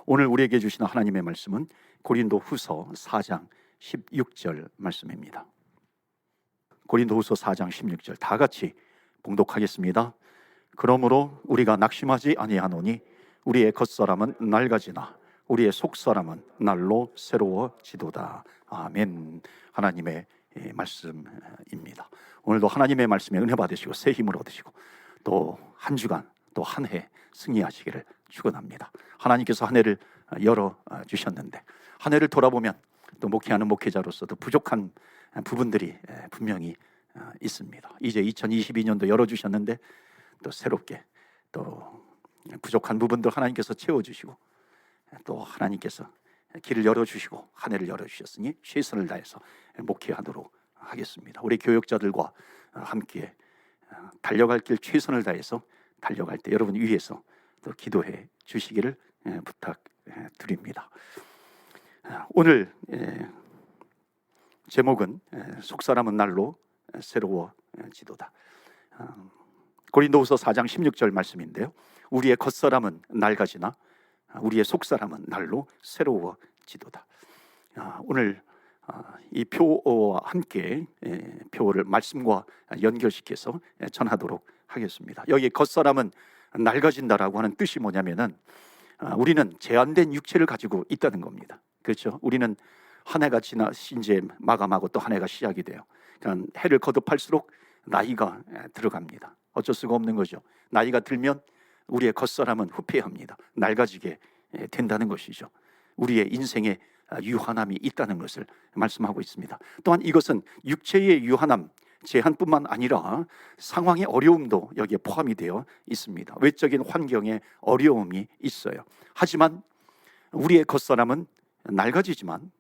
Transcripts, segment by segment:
오늘 우리에게 주시는 하나님의 말씀은 고린도후서 4장 16절 말씀입니다. 고린도후서 4장 16절 다 같이 봉독하겠습니다. 그러므로 우리가 낙심하지 아니하노니 우리의 겉사람은 낡아지나 우리의 속사람은 날로 새로워지도다. 아멘. 하나님의 말씀입니다. 오늘도 하나님의 말씀에 은혜 받으시고 새 힘을 얻으시고 또 한 주간 또 한 해 승리하시기를 축원합니다. 하나님께서 한 해를 열어 주셨는데 한 해를 돌아보면 또 목회하는 목회자로서도 부족한 부분들이 분명히 있습니다. 이제 2022년도 열어주셨는데 또 새롭게 또 부족한 부분들 하나님께서 채워주시고 또 하나님께서 길을 열어주시고 한 해를 열어주셨으니 최선을 다해서 목회하도록 하겠습니다. 우리 교역자들과 함께 달려갈 길 최선을 다해서 달려갈 때 여러분 위해서 또 기도해 주시기를 부탁드립니다. 오늘 제목은 속사람은 날로 새로워지도다. 고린도후서 4장 16절 말씀인데요, 우리의 겉사람은 낡아지나 우리의 속사람은 날로 새로워지도다. 오늘 이 표와 함께 표를 말씀과 연결시켜서 전하도록 하겠습니다. 여기 겉사람은 낡아진다라고 하는 뜻이 뭐냐면은 우리는 제한된 육체를 가지고 있다는 겁니다. 그렇죠? 우리는 한 해가 지나 이제 마감하고 또 한 해가 시작이 돼요. 그러니까 해를 거듭할수록 나이가 들어갑니다. 어쩔 수가 없는 거죠. 나이가 들면 우리의 겉사람은 후퇴합니다. 낡아지게 된다는 것이죠. 우리의 인생에 유한함이 있다는 것을 말씀하고 있습니다. 또한 이것은 육체의 유한함, 제한뿐만 아니라 상황의 어려움도 여기에 포함이 되어 있습니다. 외적인 환경에 어려움이 있어요. 하지만 우리의 겉사람은 낡아지지만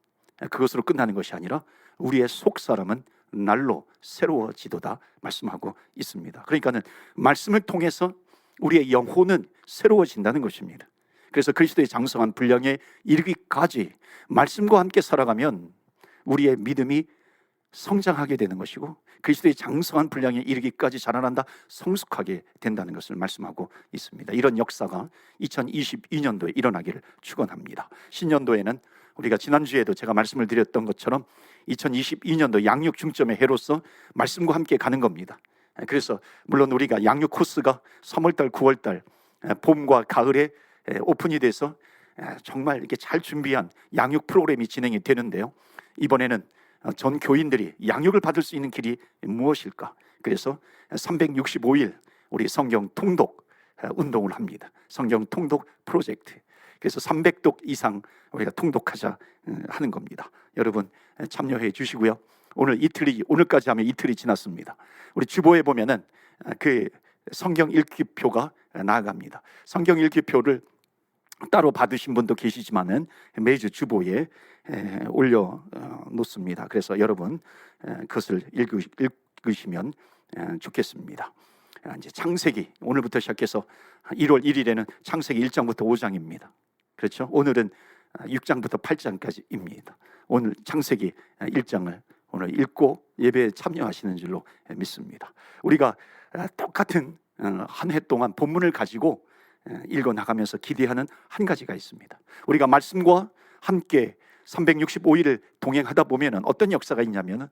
그것으로 끝나는 것이 아니라 우리의 속사람은 날로 새로워지도다 말씀하고 있습니다. 그러니까는 말씀을 통해서 우리의 영혼은 새로워진다는 것입니다. 그래서 그리스도의 장성한 분량에 이르기까지 말씀과 함께 살아가면 우리의 믿음이 성장하게 되는 것이고 그리스도의 장성한 분량에 이르기까지 자라난다, 성숙하게 된다는 것을 말씀하고 있습니다. 이런 역사가 2022년도에 일어나기를 축원합니다. 신년도에는 우리가 지난주에도 제가 말씀을 드렸던 것처럼 2022년도 양육 중점의 해로서 말씀과 함께 가는 겁니다. 그래서 물론 우리가 양육 코스가 3월달, 9월달 봄과 가을에 오픈이 돼서 정말 이렇게 잘 준비한 양육 프로그램이 진행이 되는데요, 이번에는 전 교인들이 양육을 받을 수 있는 길이 무엇일까? 그래서 365일 우리 성경 통독 운동을 합니다. 성경 통독 프로젝트. 그래서 300독 이상 우리가 통독하자 하는 겁니다. 여러분 참여해 주시고요. 오늘까지 하면 이틀이 지났습니다. 우리 주보에 보면은 그 성경 읽기표가 나아갑니다. 성경 읽기표를 따로 받으신 분도 계시지만은 매주 주보에 올려 놓습니다. 그래서 여러분 그것을 읽으시면 좋겠습니다. 이제 창세기 오늘부터 시작해서 1월 1일에는 창세기 1장부터 5장입니다. 그렇죠? 오늘은 6장부터 8장까지입니다. 오늘 창세기 1장을 오늘 읽고 예배에 참여하시는 줄로 믿습니다. 우리가 똑같은 한 해 동안 본문을 가지고 읽어 나가면서 기대하는 한 가지가 있습니다. 우리가 말씀과 함께 365일을 동행하다 보면 어떤 역사가 있냐면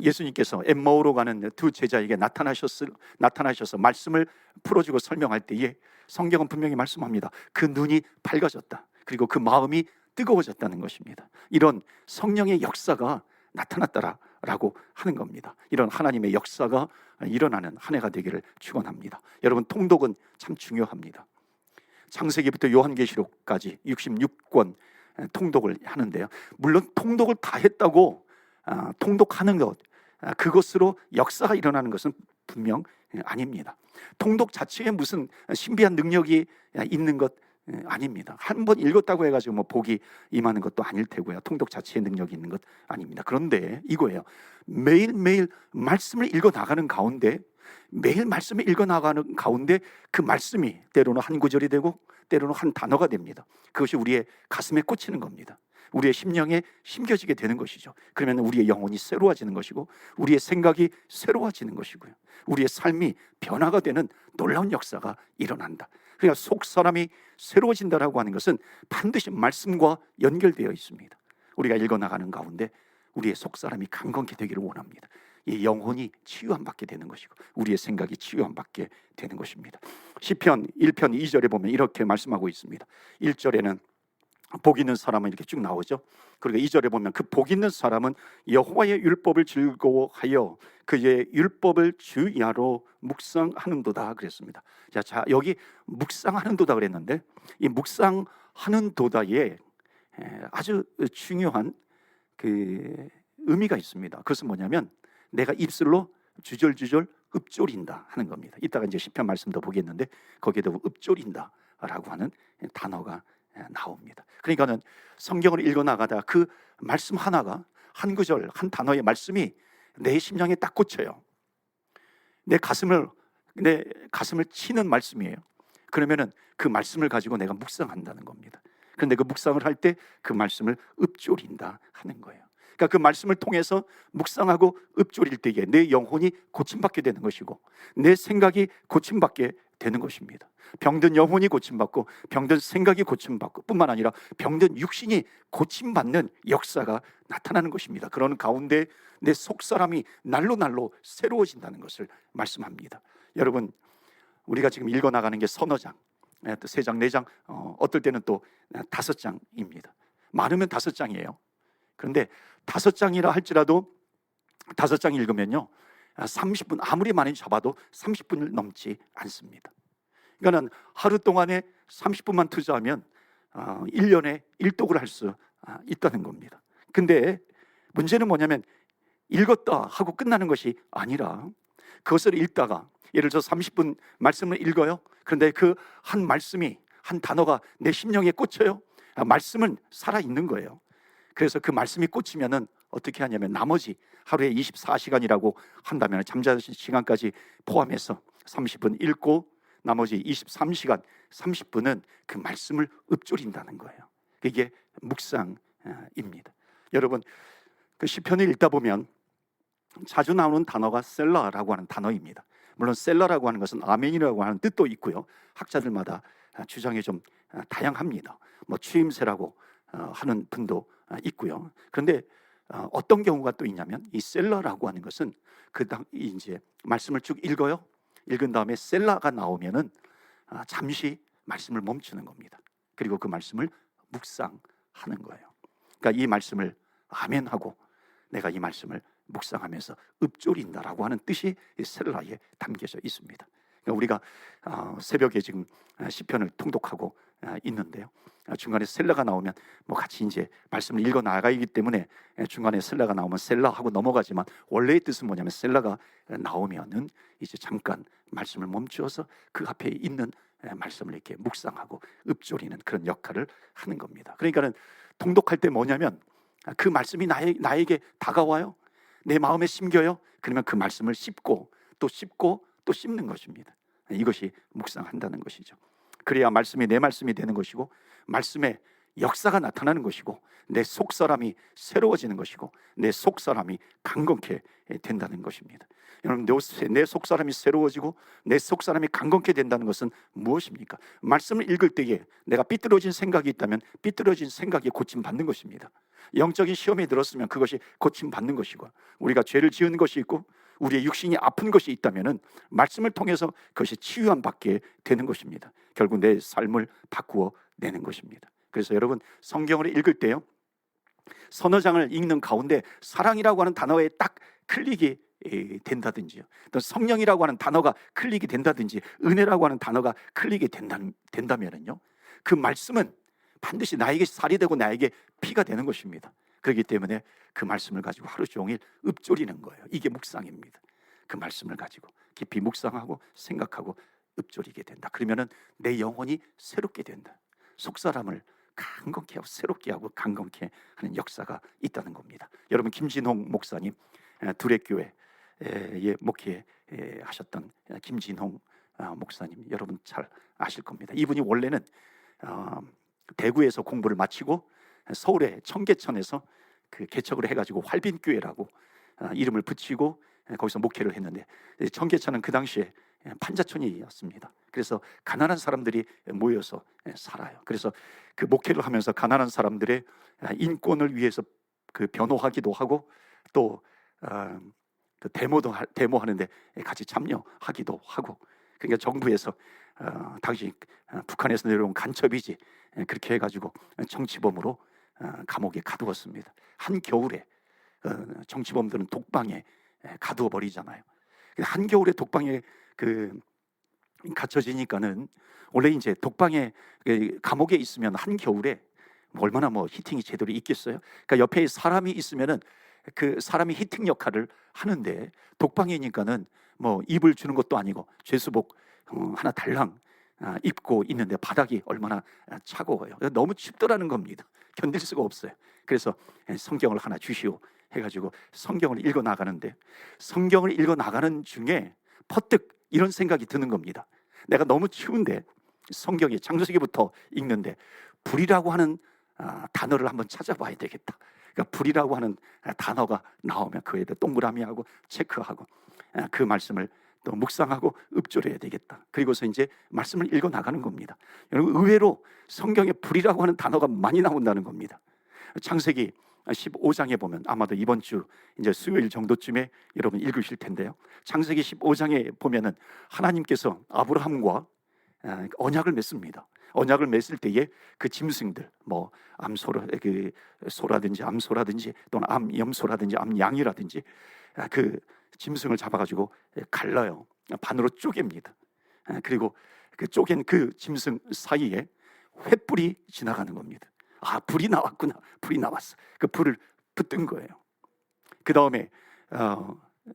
예수님께서 엠마오로 가는 두 제자에게 나타나셔서 말씀을 풀어주고 설명할 때에 성경은 분명히 말씀합니다. 그 눈이 밝아졌다. 그리고 그 마음이 뜨거워졌다는 것입니다. 이런 성령의 역사가 나타났다라고 하는 겁니다. 이런 하나님의 역사가 일어나는 한 해가 되기를 축원합니다. 여러분 통독은 참 중요합니다. 창세기부터 요한계시록까지 66권 통독을 하는데요, 물론 통독을 다 했다고 통독하는 것 그것으로 역사가 일어나는 것은 분명 아닙니다. 통독 자체에 무슨 신비한 능력이 있는 것 아닙니다. 한 번 읽었다고 해가지고 뭐 복이 임하는 것도 아닐 테고요. 통독 자체의 능력이 있는 것 아닙니다. 그런데 이거예요. 매일매일 말씀을 읽어 나가는 가운데 매일 말씀을 읽어 나가는 가운데 그 말씀이 때로는 한 구절이 되고 때로는 한 단어가 됩니다. 그것이 우리의 가슴에 꽂히는 겁니다. 우리의 심령에 심겨지게 되는 것이죠. 그러면 우리의 영혼이 새로워지는 것이고 우리의 생각이 새로워지는 것이고요, 우리의 삶이 변화가 되는 놀라운 역사가 일어난다. 그러니까 속 사람이 새로워진다라고 하는 것은 반드시 말씀과 연결되어 있습니다. 우리가 읽어나가는 가운데 우리의 속 사람이 강건케 되기를 원합니다. 이 영혼이 치유함 받게 되는 것이고 우리의 생각이 치유함 받게 되는 것입니다. 시편 1편 2절에 보면 이렇게 말씀하고 있습니다. 1절에는 복 있는 사람은 이렇게 쭉 나오죠. 그리고 2절에 보면 그 복 있는 사람은 여호와의 율법을 즐거워하여 그의 율법을 주야로 묵상하는도다 그랬습니다. 자, 여기 묵상하는도다 그랬는데 이 묵상하는 도다에 아주 중요한 그 의미가 있습니다. 그것은 뭐냐면 내가 입술로 주절주절 읊조린다 하는 겁니다. 이따가 이제 시편 말씀도 보겠는데 거기에도 읊조린다라고 하는 단어가 나옵니다. 그러니까는 성경을 읽어 나가다 그 말씀 하나가 한 구절 한 단어의 말씀이 내 심령에 딱 꽂혀요. 내 가슴을 치는 말씀이에요. 그러면은 그 말씀을 가지고 내가 묵상한다는 겁니다. 그런데 그 묵상을 할 때 그 말씀을 읊조린다 하는 거예요. 그러니까 그 말씀을 통해서 묵상하고 읊조릴 때에 내 영혼이 고침받게 되는 것이고 내 생각이 고침받게 되는 것입니다. 병든 영혼이 고침받고 병든 생각이 고침받고 뿐만 아니라 병든 육신이 고침받는 역사가 나타나는 것입니다. 그런 가운데 내 속사람이 날로 새로워진다는 것을 말씀합니다. 여러분, 우리가 지금 읽어나가는 게 서너 장, 또 3장, 4장, 어떨 때는 또 5장입니다. 많으면 5장이에요. 그런데 5장이라 할지라도 5장 읽으면요 30분, 아무리 많이 잡아도 30분을 넘지 않습니다. 그러니까 하루 동안에 30분만 투자하면 1년에 1독을 할 수 있다는 겁니다. 근데 문제는 뭐냐면 읽었다 하고 끝나는 것이 아니라 그것을 읽다가 예를 들어 30분 말씀을 읽어요. 그런데 그 한 말씀이 한 단어가 내 심령에 꽂혀요. 말씀은 살아있는 거예요. 그래서 그 말씀이 꽂히면은 어떻게 하냐면 나머지 하루에 24시간이라고 한다면 잠자는 시간까지 포함해서 30분 읽고 나머지 23시간 30분은 그 말씀을 읊조린다는 거예요. 이게 묵상입니다. 여러분, 그 시편을 읽다 보면 자주 나오는 단어가 셀라라고 하는 단어입니다. 물론 셀라라고 하는 것은 아멘이라고 하는 뜻도 있고요. 학자들마다 주장이 좀 다양합니다. 뭐 취임새라고 하는 분도 있고요. 그런데 어떤 경우가 또 있냐면 이 셀라라고 하는 것은 이제 말씀을 쭉 읽어요. 읽은 다음에 셀라가 나오면은 잠시 말씀을 멈추는 겁니다. 그리고 그 말씀을 묵상하는 거예요. 그러니까 이 말씀을 아멘하고 내가 이 말씀을 묵상하면서 읊조린다라고 하는 뜻이 셀라에 담겨져 있습니다. 그러니까 우리가 새벽에 지금 시편을 통독하고 있는데요. 중간에 셀라가 나오면 뭐 같이 이제 말씀을 읽어 나가기 때문에 중간에 셀라가 나오면 셀라 하고 넘어가지만 원래의 뜻은 뭐냐면 셀라가 나오면은 이제 잠깐 말씀을 멈추어서 그 앞에 있는 말씀을 이렇게 묵상하고 읊조리는 그런 역할을 하는 겁니다. 그러니까는 통독할 때 뭐냐면 그 말씀이 나에게 다가와요. 내 마음에 심겨요. 그러면 그 말씀을 씹고 또 씹는 것입니다. 이것이 묵상한다는 것이죠. 그래야 말씀이 내 말씀이 되는 것이고 말씀의 역사가 나타나는 것이고 내 속사람이 새로워지는 것이고 내 속사람이 강건케 된다는 것입니다. 여러분, 내 속사람이 새로워지고 내 속사람이 강건케 된다는 것은 무엇입니까? 말씀을 읽을 때에 내가 삐뚤어진 생각이 있다면 삐뚤어진 생각이 고침받는 것입니다. 영적인 시험에 들었으면 그것이 고침받는 것이고 우리가 죄를 지은 것이 있고 우리의 육신이 아픈 것이 있다면 말씀을 통해서 그것이 치유함 받게 되는 것입니다. 결국 내 삶을 바꾸어 내는 것입니다. 그래서 여러분, 성경을 읽을 때요 서너 장을 읽는 가운데 사랑이라고 하는 단어에 딱 클릭이 된다든지요, 또 성령이라고 하는 단어가 클릭이 된다든지 은혜라고 하는 단어가 클릭이 된다면은요 그 말씀은 반드시 나에게 살이 되고 나에게 피가 되는 것입니다. 그렇기 때문에 그 말씀을 가지고 하루 종일 읊조리는 거예요. 이게 묵상입니다. 그 말씀을 가지고 깊이 묵상하고 생각하고 읊조리게 된다. 그러면은 내 영혼이 새롭게 된다. 속사람을 강건케 하고 새롭게 하고 강건케 하는 역사가 있다는 겁니다. 여러분, 김진홍 목사님, 두레교회에 목회하셨던 김진홍 목사님, 여러분 잘 아실 겁니다. 이분이 원래는 대구에서 공부를 마치고 서울의 청계천에서 그 개척을 해가지고 활빈교회라고 이름을 붙이고 거기서 목회를 했는데 청계천은 그 당시에 판자촌이었습니다. 그래서 가난한 사람들이 모여서 살아요. 그래서 그 목회를 하면서 가난한 사람들의 인권을 위해서 그 변호하기도 하고 또 그 데모하는데 같이 참여하기도 하고. 그러니까 정부에서 당시 북한에서 내려온 간첩이지 그렇게 해가지고 정치범으로 감옥에 가두었습니다. 한겨울에 정치범들은 독방에 가두어 버리잖아요. 한겨울에 독방에 갇혀지니까는 원래 이제 독방에 감옥에 있으면 한겨울에 얼마나 히팅이 제대로 있겠어요? 그러니까 옆에 사람이 있으면은 그 사람이 히팅 역할을 하는데 독방이니까는 입을 주는 것도 아니고 죄수복 하나 달랑 입고 있는데 바닥이 얼마나 차가워요. 너무 춥더라는 겁니다. 견딜 수가 없어요. 그래서 성경을 하나 주시오 해가지고 성경을 읽어 나가는데, 성경을 읽어 나가는 중에 퍼뜩 이런 생각이 드는 겁니다. 내가 너무 추운데 성경에 창세기부터 읽는데 불이라고 하는 단어를 한번 찾아봐야 되겠다. 그러니까 불이라고 하는 단어가 나오면 그에 대해 동그라미하고 체크하고 그 말씀을 또 묵상하고 읊조려야 되겠다. 그리고서 이제 말씀을 읽어 나가는 겁니다. 여러분, 의외로 성경에 불이라고 하는 단어가 많이 나온다는 겁니다. 창세기 15장에 보면 아마도 이번 주 이제 수요일 정도쯤에 여러분 읽으실 텐데요. 창세기 15장에 보면은 하나님께서 아브라함과 언약을 맺습니다. 언약을 맺을 때에 그 짐승들 소라든지 암소라든지 또는 암염소라든지 암양이라든지 그 짐승을 잡아가지고 갈라요. 반으로 쪼갭니다. 그리고 그 쪼갠 그 짐승 사이에 횃불이 지나가는 겁니다. 불이 나왔구나. 불이 나왔어. 그 불을 붙든 거예요. 그 다음에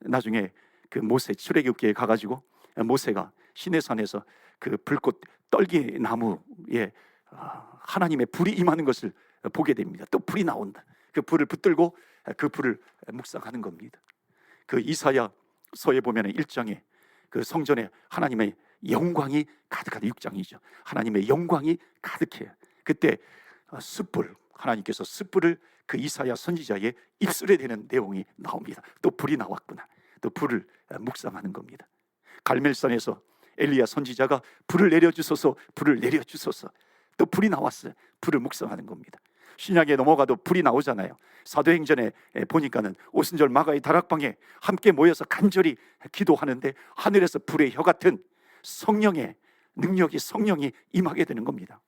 나중에 그 모세 출애굽기에 가가지고 모세가 시내산에서 그 불꽃 떨기 나무에 하나님의 불이 임하는 것을 보게 됩니다. 또 불이 나온다. 그 불을 붙들고 그 불을 묵상하는 겁니다. 그 이사야서에 보면 1장에 그 성전에 하나님의 영광이 가득하다. 6장이죠. 하나님의 영광이 가득해요. 그때 숯불, 하나님께서 숯불을 그 이사야 선지자의 입술에 대는 내용이 나옵니다. 또 불이 나왔구나. 또 불을 묵상하는 겁니다. 갈멜산에서 엘리야 선지자가 불을 내려주소서, 불을 내려주소서. 또 불이 나왔어요. 불을 묵상하는 겁니다. 신약에 넘어가도 불이 나오잖아요. 사도행전에 보니까는 오순절 마가의 다락방에 함께 모여서 간절히 기도하는데 하늘에서 불의 혀 같은 성령의 능력이, 성령이 임하게 되는 겁니다.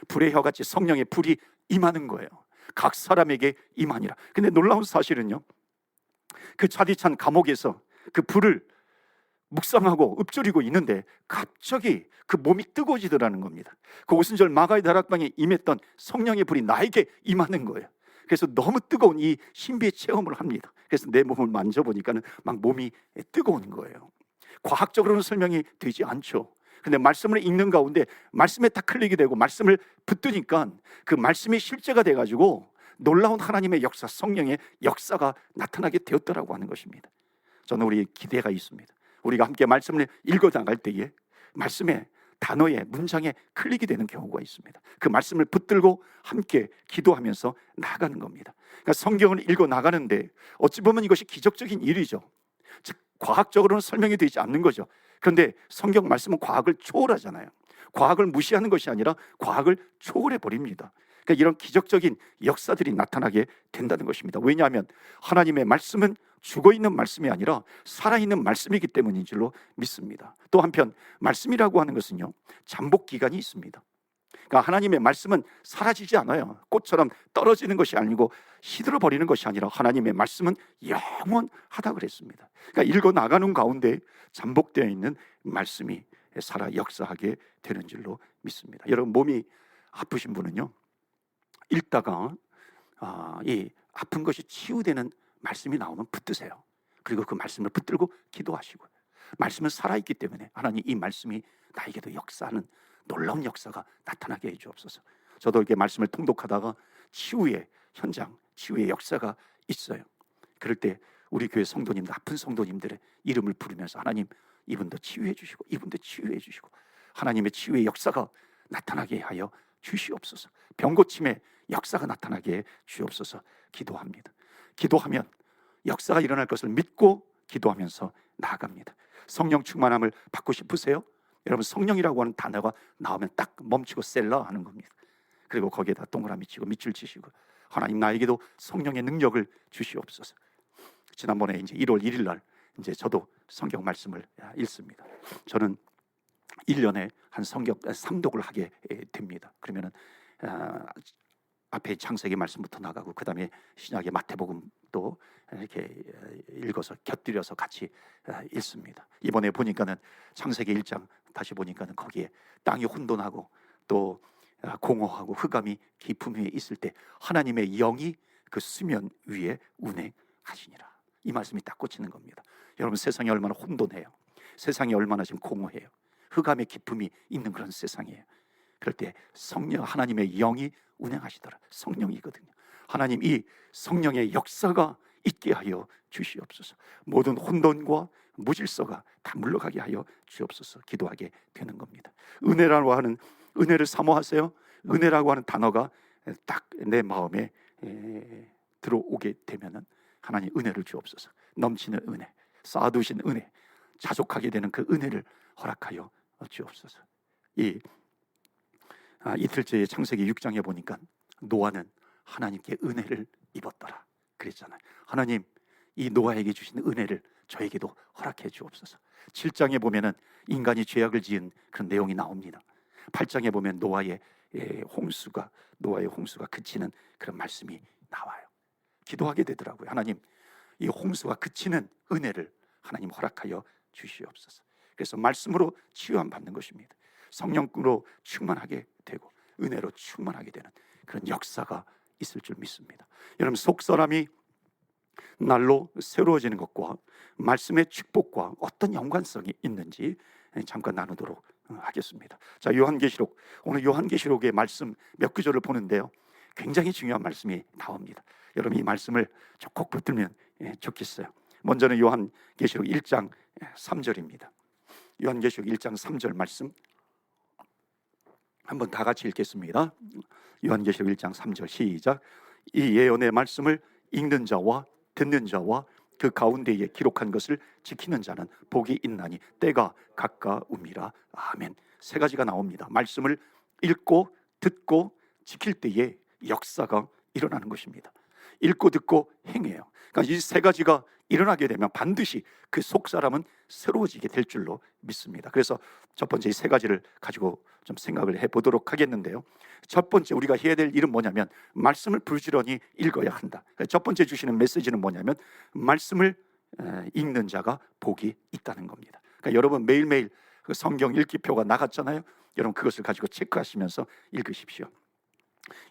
불의 혀같이 성령의 불이 임하는 거예요. 각 사람에게 임하니라. 근데 놀라운 사실은요, 그 차디찬 감옥에서 그 불을 묵상하고 읊조리고 있는데 갑자기 그 몸이 뜨거워지더라는 겁니다. 그 오순절 마가의 다락방에 임했던 성령의 불이 나에게 임하는 거예요. 그래서 너무 뜨거운 이 신비의 체험을 합니다. 그래서 내 몸을 만져보니까는 막 몸이 뜨거운 거예요. 과학적으로는 설명이 되지 않죠. 근데 말씀을 읽는 가운데 말씀에 딱 클릭이 되고 말씀을 붙드니까 그 말씀이 실제가 돼가지고 놀라운 하나님의 역사, 성령의 역사가 나타나게 되었더라고 하는 것입니다. 저는 우리 기대가 있습니다. 우리가 함께 말씀을 읽어 나갈 때에 말씀의 단어에, 문장에 클릭이 되는 경우가 있습니다. 그 말씀을 붙들고 함께 기도하면서 나아가는 겁니다. 그러니까 성경을 읽어 나가는데 어찌 보면 이것이 기적적인 일이죠. 즉 과학적으로는 설명이 되지 않는 거죠. 그런데 성경 말씀은 과학을 초월하잖아요. 과학을 무시하는 것이 아니라 과학을 초월해 버립니다. 그러니까 이런 기적적인 역사들이 나타나게 된다는 것입니다. 왜냐하면 하나님의 말씀은 죽어있는 말씀이 아니라 살아있는 말씀이기 때문인 줄로 믿습니다. 또 한편 말씀이라고 하는 것은요, 잠복 기간이 있습니다. 그러니까 하나님의 말씀은 사라지지 않아요. 꽃처럼 떨어지는 것이 아니고 시들어 버리는 것이 아니라 하나님의 말씀은 영원하다 그랬습니다. 그러니까 읽어 나가는 가운데 잠복되어 있는 말씀이 살아 역사하게 되는 줄로 믿습니다. 여러분, 몸이 아프신 분은요, 읽다가 이 아픈 것이 치유되는 말씀이 나오면 붙드세요. 그리고 그 말씀을 붙들고 기도하시고, 말씀은 살아있기 때문에 하나님 이 말씀이 나에게도 역사하는 놀라운 역사가 나타나게 해주옵소서. 저도 이렇게 말씀을 통독하다가 치유의 현장, 치유의 역사가 있어요. 그럴 때 우리 교회 성도님들, 아픈 성도님들의 이름을 부르면서 하나님 이분도 치유해 주시고 이분도 치유해 주시고 하나님의 치유의 역사가 나타나게 하여 주시옵소서. 병고침의 역사가 나타나게 해 주옵소서 기도합니다. 기도하면 역사가 일어날 것을 믿고 기도하면서 나아갑니다. 성령 충만함을 받고 싶으세요? 여러분, 성령이라고 하는 단어가 나오면 딱 멈추고 셀러 하는 겁니다. 그리고 거기에다 동그라미 치고 밑줄 치시고, 하나님 나에게도 성령의 능력을 주시옵소서. 지난번에 이제 1월 1일 날 이제 저도 성경 말씀을 읽습니다. 저는 1년에 한 성경 3독을 하게 됩니다. 그러면은 앞에 창세기 말씀부터 나가고, 그 다음에 신약의 마태복음도 이렇게 읽어서 곁들여서 같이 읽습니다. 이번에 보니까는 창세기 1장 다시 보니까는 거기에 땅이 혼돈하고 또 공허하고 흑암이 깊음 위에 있을 때 하나님의 영이 그 수면 위에 운행하시니라. 이 말씀이 딱 꽂히는 겁니다. 여러분, 세상이 얼마나 혼돈해요. 세상이 얼마나 지금 공허해요. 흑암의 깊음이 있는 그런 세상이에요. 그럴 때 성령, 하나님의 영이 운행하시더라. 성령이거든요. 하나님, 이 성령의 역사가 있게 하여 주시옵소서. 모든 혼돈과 무질서가 다 물러가게 하여 주옵소서. 기도하게 되는 겁니다. 은혜라고 하는, 은혜를 사모하세요. 은혜라고 하는 단어가 딱 내 마음에 들어오게 되면은 하나님 은혜를 주옵소서. 넘치는 은혜, 쌓아두신 은혜, 자족하게 되는 그 은혜를 허락하여 주옵소서. 이틀째의 창세기 6장에 보니까 노아는 하나님께 은혜를 입었더라 그랬잖아요. 하나님, 이 노아에게 주신 은혜를 저에게도 허락해 주옵소서. 7장에 보면은 인간이 죄악을 지은 그런 내용이 나옵니다. 8장에 보면 노아의 홍수가 그치는 그런 말씀이 나와요. 기도하게 되더라고요. 하나님, 이 홍수가 그치는 은혜를 하나님 허락하여 주시옵소서. 그래서 말씀으로 치유함 받는 것입니다. 성령으로 충만하게 되고 은혜로 충만하게 되는 그런 역사가 있을 줄 믿습니다. 여러분, 속사람이 날로 새로워지는 것과 말씀의 축복과 어떤 연관성이 있는지 잠깐 나누도록 하겠습니다. 자, 요한계시록, 오늘 요한계시록의 말씀 몇 구절을 보는데요, 굉장히 중요한 말씀이 나옵니다. 여러분, 이 말씀을 꼭 붙들면 좋겠어요. 먼저는 요한계시록 1장 3절입니다. 요한계시록 1장 3절 말씀 한번 다 같이 읽겠습니다. 요한계시록 1장 3절 시작. 이 예언의 말씀을 읽는 자와 듣는 자와 그 가운데에 기록한 것을 지키는 자는 복이 있나니 때가 가까움이라. 아멘. 세 가지가 나옵니다. 말씀을 읽고 듣고 지킬 때에 역사가 일어나는 것입니다. 읽고 듣고 행해요. 그러니까 이 세 가지가 일어나게 되면 반드시 그 속사람은 새로워지게 될 줄로 믿습니다. 그래서 첫 번째 이 세 가지를 가지고 좀 생각을 해보도록 하겠는데요, 첫 번째 우리가 해야 될 일은 뭐냐면 말씀을 부지런히 읽어야 한다. 첫 번째 주시는 메시지는 뭐냐면 말씀을 읽는 자가 복이 있다는 겁니다. 그러니까 여러분, 매일매일 그 성경 읽기표가 나갔잖아요. 여러분, 그것을 가지고 체크하시면서 읽으십시오.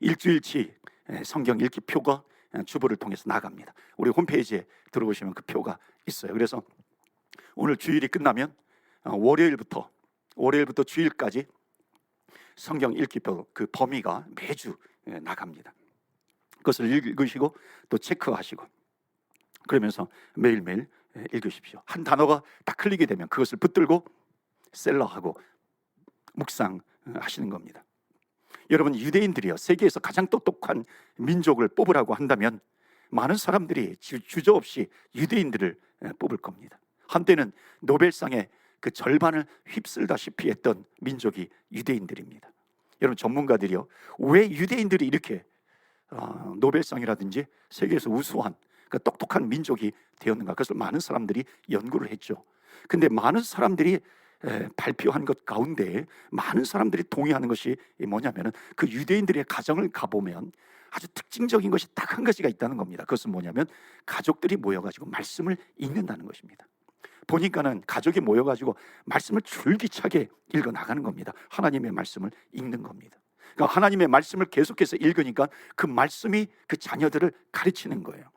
일주일치 성경 읽기표가 주보를 통해서 나갑니다. 우리 홈페이지에 들어오시면 그 표가 있어요. 그래서 오늘 주일이 끝나면 월요일부터 주일까지 성경 읽기표 그 범위가 매주 나갑니다. 그것을 읽으시고 또 체크하시고 그러면서 매일매일 읽으십시오. 한 단어가 딱 흘리게 되면 그것을 붙들고 셀러하고 묵상하시는 겁니다. 여러분, 유대인들이요, 세계에서 가장 똑똑한 민족을 뽑으라고 한다면 많은 사람들이 주저없이 유대인들을 뽑을 겁니다. 한때는 노벨상의 그 절반을 휩쓸다시피 했던 민족이 유대인들입니다. 여러분, 전문가들이요, 왜 유대인들이 이렇게 노벨상이라든지 세계에서 우수한 그 똑똑한 민족이 되었는가, 그것을 많은 사람들이 연구를 했죠. 근데 많은 사람들이 발표한 것 가운데 많은 사람들이 동의하는 것이 뭐냐면은 그 유대인들의 가정을 가보면 아주 특징적인 것이 딱 한 가지가 있다는 겁니다. 그것은 뭐냐면 가족들이 모여가지고 말씀을 읽는다는 것입니다. 보니까는 가족이 모여가지고 말씀을 줄기차게 읽어 나가는 겁니다. 하나님의 말씀을 읽는 겁니다. 그러니까 하나님의 말씀을 계속해서 읽으니까 그 말씀이 그 자녀들을 가르치는 거예요.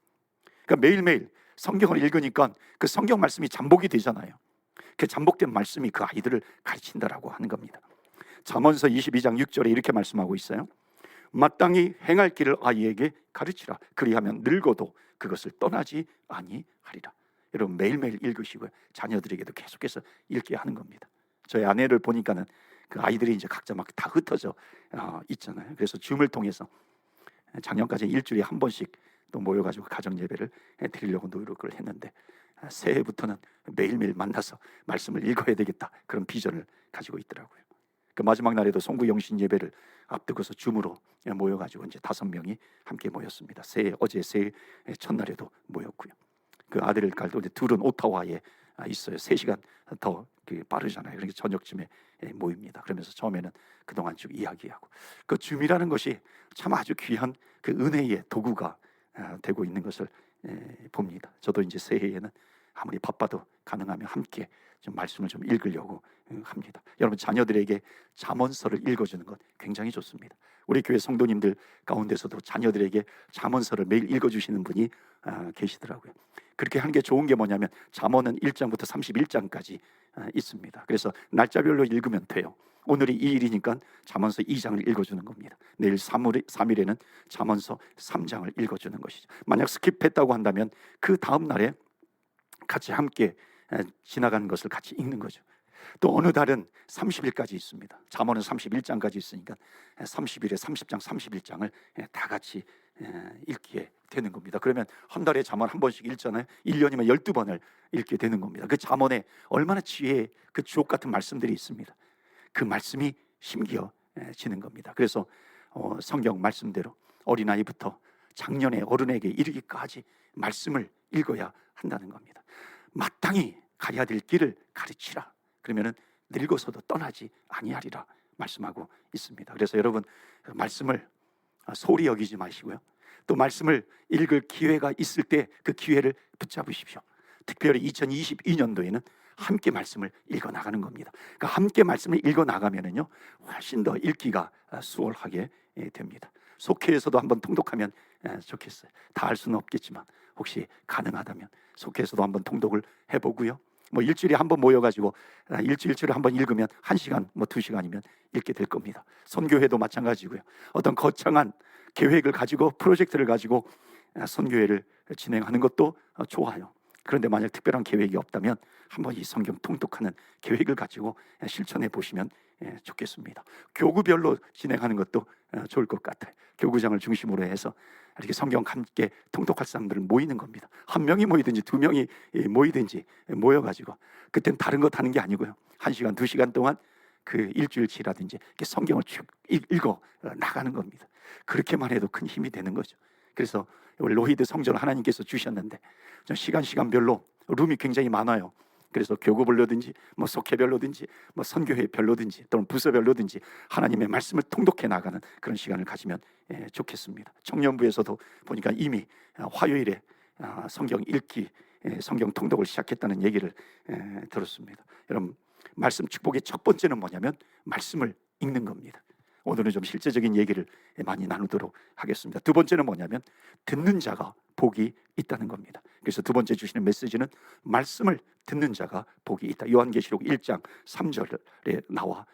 그러니까 매일매일 성경을 읽으니까 그 성경 말씀이 잠복이 되잖아요. 그 잠복된 말씀이 그 아이들을 가르친다라고 하는 겁니다. 잠언서 22장 6절에 이렇게 말씀하고 있어요. 마땅히 행할 길을 아이에게 가르치라. 그리하면 늙어도 그것을 떠나지 아니하리라. 여러분, 매일매일 읽으시고요, 자녀들에게도 계속해서 읽게 하는 겁니다. 저희 아내를 보니까는 그 아이들이 이제 각자 막 다 흩어져 있잖아요. 그래서 줌을 통해서 작년까지 일주일에 한 번씩 또 모여가지고 가정 예배를 드리려고 노력을 했는데 새해부터는 매일매일 만나서 말씀을 읽어야 되겠다, 그런 비전을 가지고 있더라고요. 그 마지막 날에도 송구 영신 예배를 앞두고서 줌으로 모여가지고 이제 5명이 함께 모였습니다. 어제 새해 첫날에도 모였고요. 그 아들을 갈도 이제 둘은 오타와에 있어요. 3시간 더 빠르잖아요. 그러니까 저녁쯤에 모입니다. 그러면서 처음에는 그동안 쭉 이야기하고, 그 줌이라는 것이 참 아주 귀한 그 은혜의 도구가 되고 있는 것을 봅니다. 저도 이제 새해에는 아무리 바빠도 가능하면 함께 좀 말씀을 좀 읽으려고 합니다. 여러분, 자녀들에게 잠언서를 읽어주는 것 굉장히 좋습니다. 우리 교회 성도님들 가운데서도 자녀들에게 잠언서를 매일 읽어주시는 분이 계시더라고요. 그렇게 하는 게 좋은 게 뭐냐면 잠언은 1장부터 31장까지 있습니다. 그래서 날짜별로 읽으면 돼요. 오늘이 2일이니까 잠언서 2장을 읽어주는 겁니다. 내일 3일에는 잠언서 3장을 읽어주는 것이죠. 만약 스킵했다고 한다면 그 다음 날에 같이 함께 지나가는 것을 같이 읽는 거죠. 또 어느 달은 30일까지 있습니다. 잠언은 31장까지 있으니까 30일에 30장, 31장을 다 같이 읽게 되는 겁니다. 그러면 한 달에 잠언 한 번씩 읽잖아요. 1년이면 12번을 읽게 되는 겁니다. 그 잠언에 얼마나 지혜의 그 주옥 같은 말씀들이 있습니다. 그 말씀이 심겨지는 겁니다. 그래서 성경 말씀대로 어린아이부터 장년의 어른에게 이르기까지 말씀을 읽어야 한다는 겁니다. 마땅히 가야 될 길을 가르치라. 그러면은 늙어서도 떠나지 아니하리라 말씀하고 있습니다. 그래서 여러분, 말씀을 소홀히 여기지 마시고요. 또 말씀을 읽을 기회가 있을 때 그 기회를 붙잡으십시오. 특별히 2022년도에는 함께 말씀을 읽어 나가는 겁니다. 그러니까 함께 말씀을 읽어 나가면은요, 훨씬 더 읽기가 수월하게 됩니다. 속회에서도 한번 통독하면 좋겠어요. 다 할 수는 없겠지만 혹시 가능하다면 속회에서도 한번 통독을 해보고요. 뭐 일주일에 한번 모여가지고 일주일치를 한번 읽으면 1시간, 뭐 2시간이면 읽게 될 겁니다. 선교회도 마찬가지고요. 어떤 거창한 계획을 가지고 프로젝트를 가지고 선교회를 진행하는 것도 좋아요. 그런데 만약 특별한 계획이 없다면 한번 이 성경 통독하는 계획을 가지고 실천해 보시면 좋겠습니다. 교구별로 진행하는 것도 좋을 것 같아요. 교구장을 중심으로 해서 이렇게 성경 함께 통독할 사람들을 모이는 겁니다. 1명이 모이든지 2명이 모이든지 모여가지고, 그땐 다른 것 하는 게 아니고요, 1시간, 2시간 동안 그 일주일치라든지 이렇게 성경을 쭉 읽어 나가는 겁니다. 그렇게만 해도 큰 힘이 되는 거죠. 그래서 로히드 성전을 하나님께서 주셨는데 시간별로 룸이 굉장히 많아요. 그래서 교구별로든지 뭐 속회별로든지 뭐 선교회별로든지 또는 부서별로든지 하나님의 말씀을 통독해 나가는 그런 시간을 가지면 좋겠습니다. 청년부에서도 보니까 이미 화요일에 성경 읽기, 성경 통독을 시작했다는 얘기를 들었습니다. 여러분, 말씀 축복의 첫 번째는 뭐냐면 말씀을 읽는 겁니다. 오늘은 좀 실제적인 얘기를 많이 나누도록 하겠습니다. 두 번째는 뭐냐면 듣는 자가 복이 있다는 겁니다. 그래서 두 번째 주시는 메시지는 말씀을 듣는 자가 복이 있다. 요한계시록 1장 3절에 나와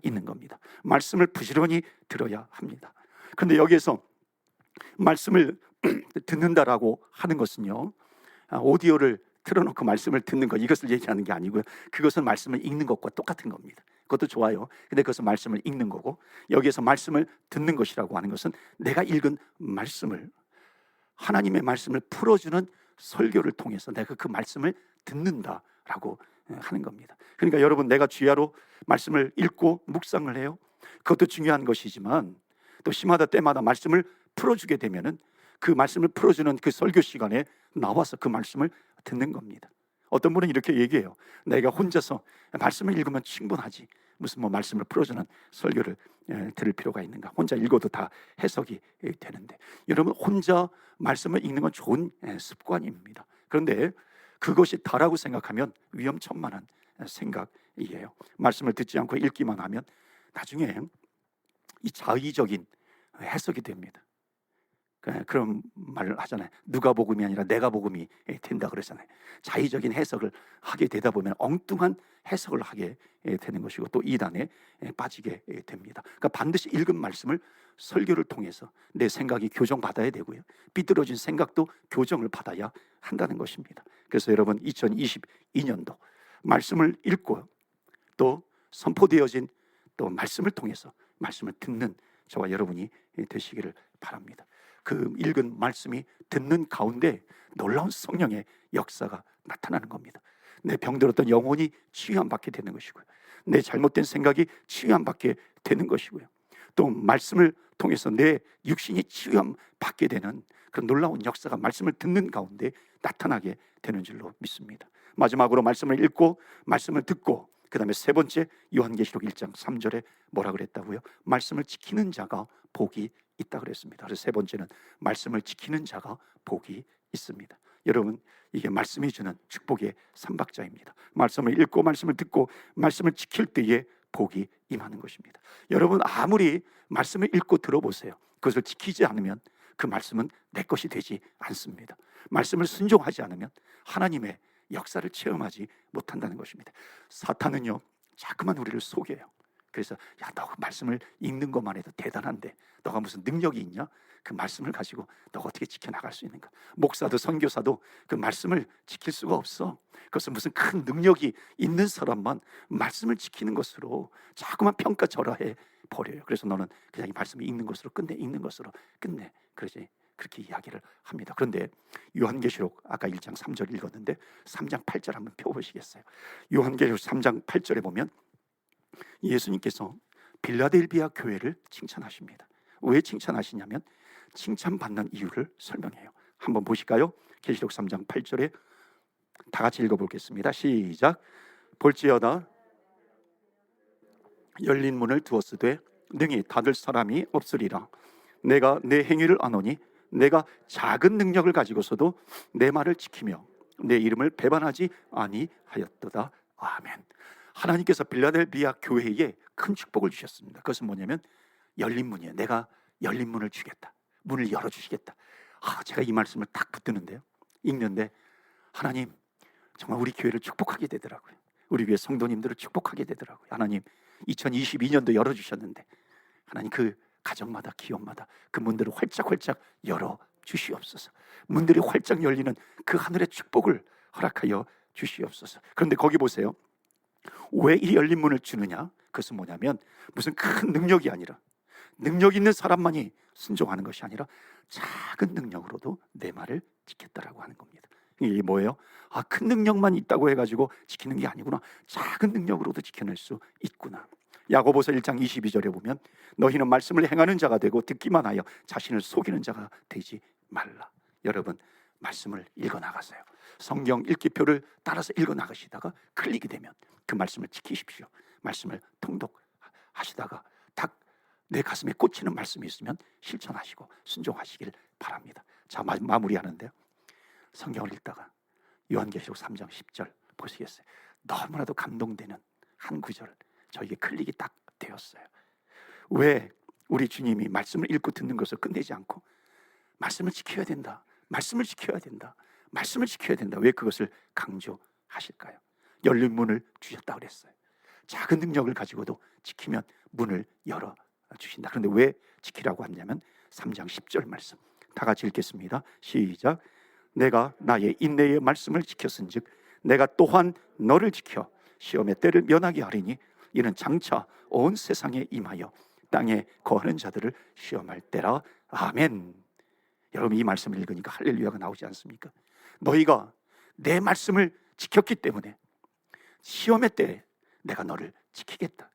있는 겁니다. 말씀을 부지런히 들어야 합니다. 그런데 여기에서 말씀을 듣는다라고 하는 것은요, 오디오를 틀어놓고 말씀을 듣는 것, 이것을 얘기하는 게 아니고요, 그것은 말씀을 읽는 것과 똑같은 겁니다. 그것도 좋아요. 근데 그것은 말씀을 읽는 거고, 여기에서 말씀을 듣는 것이라고 하는 것은 내가 읽은 말씀을, 하나님의 말씀을 풀어주는 설교를 통해서 내가 그 말씀을 듣는다라고 하는 겁니다. 그러니까 여러분, 내가 주야로 말씀을 읽고 묵상을 해요. 그것도 중요한 것이지만 또 시마다 때마다 말씀을 풀어주게 되면은 그 말씀을 풀어주는 그 설교 시간에 나와서 그 말씀을 듣는 겁니다. 어떤 분은 이렇게 얘기해요. 내가 혼자서 말씀을 읽으면 충분하지, 무슨 뭐 말씀을 풀어주는 설교를 들을 필요가 있는가? 혼자 읽어도 다 해석이 되는데. 여러분, 혼자 말씀을 읽는 건 좋은 습관입니다. 그런데 그것이 다라고 생각하면 위험천만한 생각이에요. 말씀을 듣지 않고 읽기만 하면 나중에 이 자의적인 해석이 됩니다. 그런 말을 하잖아요. 누가 복음이 아니라 내가 복음이 된다 그러잖아요. 자의적인 해석을 하게 되다 보면 엉뚱한 해석을 하게 되는 것이고 또 이단에 빠지게 됩니다. 그러니까 반드시 읽은 말씀을 설교를 통해서 내 생각이 교정받아야 되고요, 삐뚤어진 생각도 교정을 받아야 한다는 것입니다. 그래서 여러분, 2022년도 말씀을 읽고 또 선포되어진 또 말씀을 통해서 말씀을 듣는 저와 여러분이 되시기를 바랍니다. 그 읽은 말씀이 듣는 가운데 놀라운 성령의 역사가 나타나는 겁니다. 내 병들었던 영혼이 치유함받게 되는 것이고요, 내 잘못된 생각이 치유함받게 되는 것이고요, 또 말씀을 통해서 내 육신이 치유함받게 되는 그런 놀라운 역사가 말씀을 듣는 가운데 나타나게 되는 줄로 믿습니다. 마지막으로 말씀을 읽고 말씀을 듣고 그 다음에 세 번째, 요한계시록 1장 3절에 뭐라 그랬다고요? 말씀을 지키는 자가 복이 있다 그랬습니다. 그래서 세 번째는 말씀을 지키는 자가 복이 있습니다. 여러분, 이게 말씀이 주는 축복의 삼박자입니다. 말씀을 읽고 말씀을 듣고 말씀을 지킬 때에 복이 임하는 것입니다. 여러분, 아무리 말씀을 읽고 들어보세요, 그것을 지키지 않으면 그 말씀은 내 것이 되지 않습니다. 말씀을 순종하지 않으면 하나님의 역사를 체험하지 못한다는 것입니다. 사탄은요, 자꾸만 우리를 속여요. 그래서 야, 너 그 말씀을 읽는 것만 해도 대단한데 너가 무슨 능력이 있냐? 그 말씀을 가지고 너가 어떻게 지켜나갈 수 있는가? 목사도 선교사도 그 말씀을 지킬 수가 없어. 그것은 무슨 큰 능력이 있는 사람만 말씀을 지키는 것으로 자꾸만 평가절하해 버려요. 그래서 너는 그냥 이 말씀을 읽는 것으로 끝내, 읽는 것으로 끝내. 그렇게 이야기를 합니다. 그런데 요한계시록 아까 1장 3절 읽었는데 3장 8절 한번 펴보시겠어요? 요한계시록 3장 8절에 보면 예수님께서 빌라델비아 교회를 칭찬하십니다. 왜 칭찬하시냐면 칭찬받는 이유를 설명해요. 한번 보실까요? 계시록 3장 8절에 다 같이 읽어보겠습니다. 시작. 볼지어다 열린 문을 두었으되 능히 닫을 사람이 없으리라. 내가 내 행위를 아노니 내가 작은 능력을 가지고서도 내 말을 지키며 내 이름을 배반하지 아니하였도다. 아멘. 하나님께서 빌라델비아 교회에 큰 축복을 주셨습니다. 그것은 뭐냐면 열린 문이에요. 내가 열린 문을 주겠다. 문을 열어주시겠다. 제가 이 말씀을 딱 붙드는데요, 읽는데 하나님 정말 우리 교회를 축복하게 되더라고요. 우리 교회 성도님들을 축복하게 되더라고요. 하나님 2022년도 열어주셨는데 하나님 그 가정마다 기업마다 그 문들을 활짝활짝 열어주시옵소서. 문들이 활짝 열리는 그 하늘의 축복을 허락하여 주시옵소서. 그런데 거기 보세요. 왜 이 열린 문을 주느냐? 그것은 뭐냐면 무슨 큰 능력이 아니라, 능력 있는 사람만이 순종하는 것이 아니라 작은 능력으로도 내 말을 지켰다라고 하는 겁니다. 이게 뭐예요? 큰 능력만 있다고 해가지고 지키는 게 아니구나. 작은 능력으로도 지켜낼 수 있구나. 야고보서 1장 22절에 보면 너희는 말씀을 행하는 자가 되고 듣기만 하여 자신을 속이는 자가 되지 말라. 여러분, 말씀을 읽어나가세요. 성경 읽기표를 따라서 읽어나가시다가 클릭이 되면 그 말씀을 지키십시오. 말씀을 통독하시다가 딱 내 가슴에 꽂히는 말씀이 있으면 실천하시고 순종하시길 바랍니다. 자, 마무리하는데요, 성경을 읽다가 요한계시록 3장 10절 보시겠어요? 너무나도 감동되는 한 구절 저에게 클릭이 딱 되었어요. 왜 우리 주님이 말씀을 읽고 듣는 것을 끝내지 않고 말씀을 지켜야 된다, 말씀을 지켜야 된다, 말씀을 지켜야 된다, 왜 그것을 강조하실까요? 열린 문을 주셨다 그랬어요. 작은 능력을 가지고도 지키면 문을 열어주신다. 그런데 왜 지키라고 하냐면 3장 10절 말씀 다 같이 읽겠습니다. 시작. 내가 나의 인내의 말씀을 지켰은즉 내가 또한 너를 지켜 시험의 때를 면하게 하리니 이는 장차 온 세상에 임하여 땅에 거하는 자들을 시험할 때라. 아멘. 여러분, 이 말씀을 읽으니까 할렐루야가 나오지 않습니까? 너희가 내 말씀을 지켰기 때문에 시험의 때에 내가 너를 지키겠다.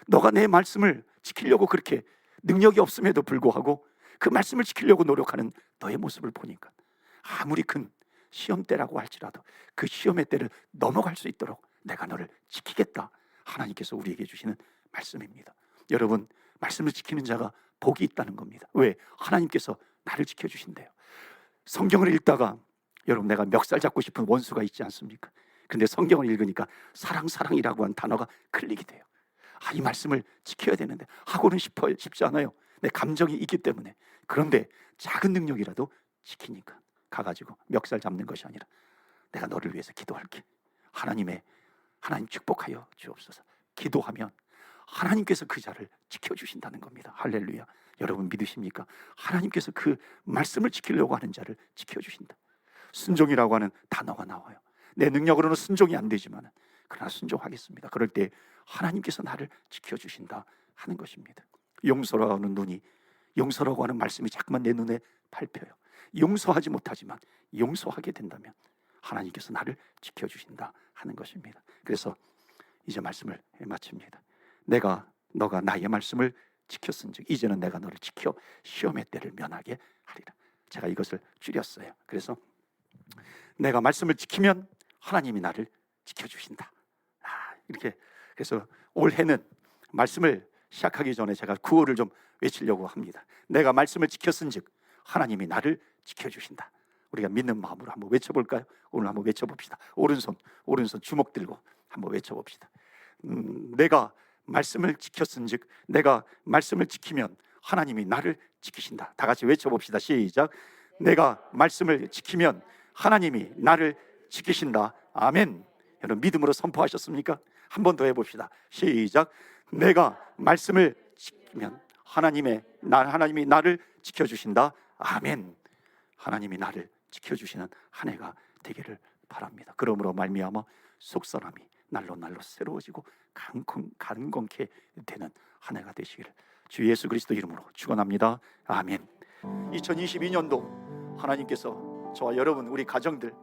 너가 내 말씀을 지키려고 그렇게 능력이 없음에도 불구하고 그 말씀을 지키려고 노력하는 너의 모습을 보니까 아무리 큰 시험 때라고 할지라도 그 시험의 때를 넘어갈 수 있도록 내가 너를 지키겠다. 하나님께서 우리에게 주시는 말씀입니다. 여러분, 말씀을 지키는 자가 복이 있다는 겁니다. 왜? 하나님께서 나를 지켜주신대요. 성경을 읽다가 여러분, 내가 멱살 잡고 싶은 원수가 있지 않습니까? 근데 성경을 읽으니까 사랑이라고 한 단어가 클릭이 돼요. 이 말씀을 지켜야 되는데 하고는 싶지 않아요. 내 감정이 있기 때문에. 그런데 작은 능력이라도 지키니까 가가지고 멱살 잡는 것이 아니라 내가 너를 위해서 기도할게. 하나님 축복하여 주옵소서. 기도하면 하나님께서 그 자를 지켜주신다는 겁니다. 할렐루야. 여러분 믿으십니까? 하나님께서 그 말씀을 지키려고 하는 자를 지켜주신다. 순종이라고 하는 단어가 나와요. 내 능력으로는 순종이 안 되지만 그러나 순종하겠습니다. 그럴 때 하나님께서 나를 지켜주신다 하는 것입니다. 용서라는 눈이 용서라고 하는 말씀이 자꾸만 내 눈에 밟혀요. 용서하지 못하지만 용서하게 된다면 하나님께서 나를 지켜주신다 하는 것입니다. 그래서 이제 말씀을 마칩니다. 너가 나의 말씀을 지켰은즉 이제는 내가 너를 지켜 시험의 때를 면하게 하리라. 제가 이것을 줄였어요. 그래서 내가 말씀을 지키면 하나님이 나를 지켜주신다. 이렇게. 그래서 올해는 말씀을 시작하기 전에 제가 구호를 좀 외치려고 합니다. 내가 말씀을 지켰은즉 하나님이 나를 지켜주신다. 우리가 믿는 마음으로 한번 외쳐볼까요? 오늘 한번 외쳐봅시다. 오른손 주먹 들고 한번 외쳐봅시다. 내가 말씀을 지켰은즉, 내가 말씀을 지키면 하나님이 나를 지키신다. 다 같이 외쳐봅시다. 시작. 내가 말씀을 지키면 하나님이 나를 지키신다. 아멘. 여러분 믿음으로 선포하셨습니까? 한 번 더 해봅시다. 시작. 내가 말씀을 지키면 하나님이 나를 지켜주신다. 아멘. 하나님이 나를 지켜주시는 한 해가 되기를 바랍니다. 그러므로 말미암아 속사람이 날로 새로워지고 강건케 되는 한 해가 되시기를 주 예수 그리스도 이름으로 축원합니다. 아멘. 2022년도 하나님께서 저와 여러분, 우리 가정들,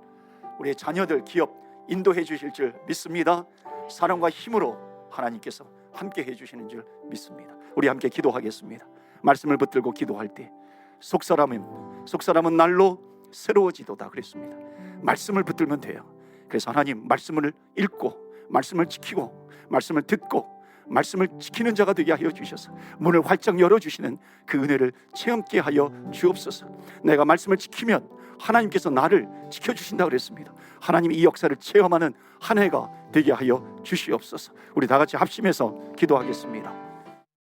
우리의 자녀들, 기업 인도해 주실 줄 믿습니다. 사랑과 힘으로 하나님께서 함께 해주시는 줄 믿습니다. 우리 함께 기도하겠습니다. 말씀을 붙들고 기도할 때 속사람은 날로 새로워지도다 그랬습니다. 말씀을 붙들면 돼요. 그래서 하나님, 말씀을 읽고 말씀을 지키고 말씀을 듣고 말씀을 지키는 자가 되게 하여 주셔서 문을 활짝 열어주시는 그 은혜를 체험케 하여 주옵소서. 내가 말씀을 지키면 하나님께서 나를 지켜주신다 그랬습니다. 하나님이 이 역사를 체험하는 한 해가 되게 하여 주시옵소서. 우리 다 같이 합심해서 기도하겠습니다.